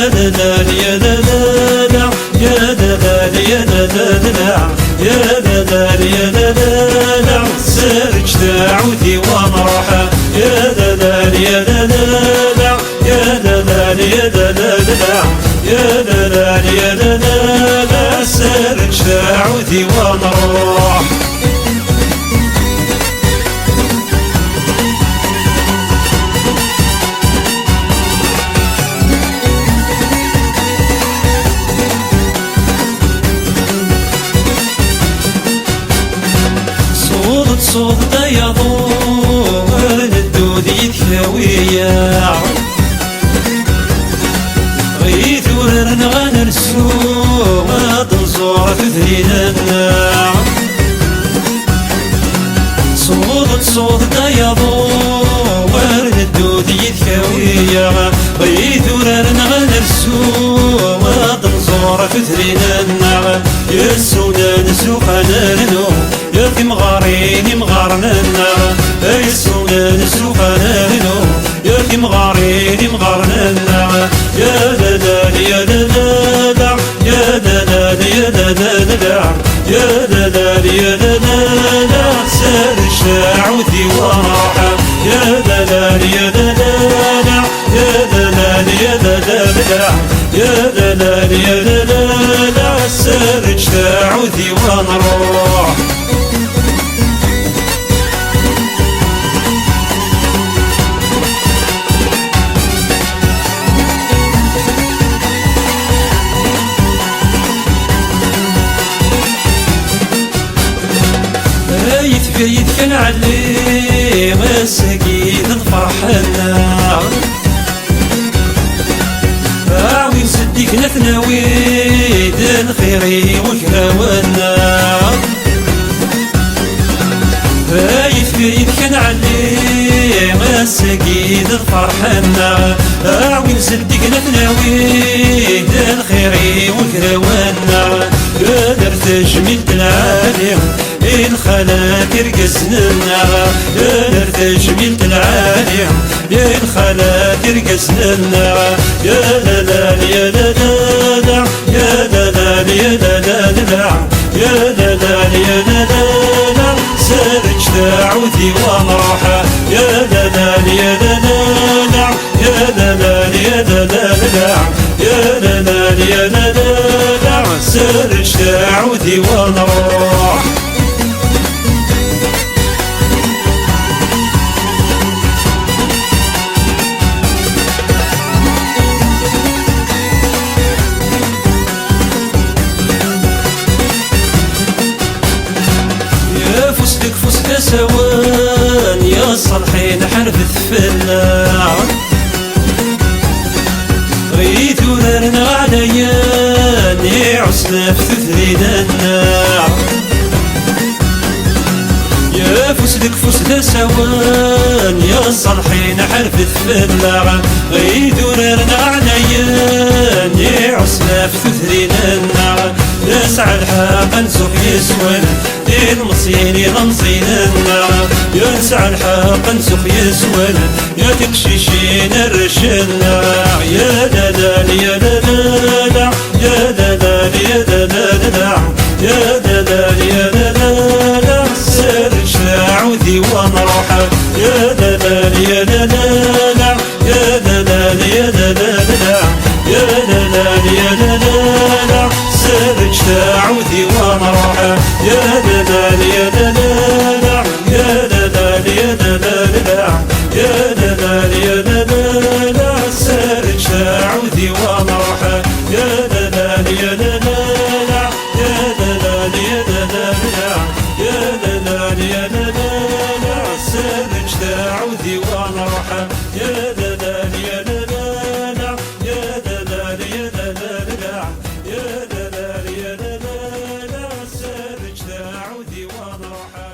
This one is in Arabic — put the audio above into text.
دلال يا دلال يا دلال يا دلال يا دلال يا دلال سرج تعودي ونروح يا دلال يا دلال يا دلال يا دلال يا دلال يا دلال سرج تعودي ونروح صوت يضوء الدود يتكويا غيث ورن غنر السوق تنصور تثرينا صوت يضوء الدود يتكويا غيث ورن غنر السوق تنصور تثرينا يسونا نسوقنا لنو يا مغاريني مغارنا يسونا نسوقنا لنو يا مغاريني مغارنا يا دلال يا دلال يا دلال يا دلال يا دلال يا دلال سر الشعوذي وراحة يا دلال يا دلال يا دلال يا دلال يا دلال يا دلال سر الشعوذي ونروح يتفيد كان علي مسكين فرحنا باوي نصدق نثناوي دن خيري وكراونا يتفيد كان علي مسكين فرحنا باوي نصدق نثناوي دن خيري وكراونا قدر تجميل العالم إن خلا ترقصنا قدر تجميل العالم إن خلا ترقصنا يا دلال يا دلال يا دلال يا دلال يا دلال يا دلال سرج تعودي ونروح يا دلال يا دلال يا دلال يا دلال يا دلال يا دلال سرج تعودي ونروح فزت سوان يا صالحين حرفت فلا غيث ورنا عليا عسنا في ثرينا النار يا فزت سوان يا صالحين حرفت فلا غيث ورنا عليا عسنا في ثرينا النار نسعى الحق نسوق يسوان دين مصيني نمصينا ينسعى الحق نسوق يسوان يا تكشيشين الرشنا يا دلال يا دلال يا دلال يا دلال يا دلال يا دلال سرج تعودي ونروح يا دلال يا دلال يا دلال يا دلال يا دلال يا دلال سرج تعودي ونروح يا دلال يا دلال يا دلال يا دلال يا دلال يا دلال سرج تعودي ونروح يا دلال يا دلال يا دلال يا دلال يا دلال يا دلال سرج تعودي ونروح يا دلال يا دلال يا دلال يا دلال يا دلال يا دلال سرج تعودي ونروح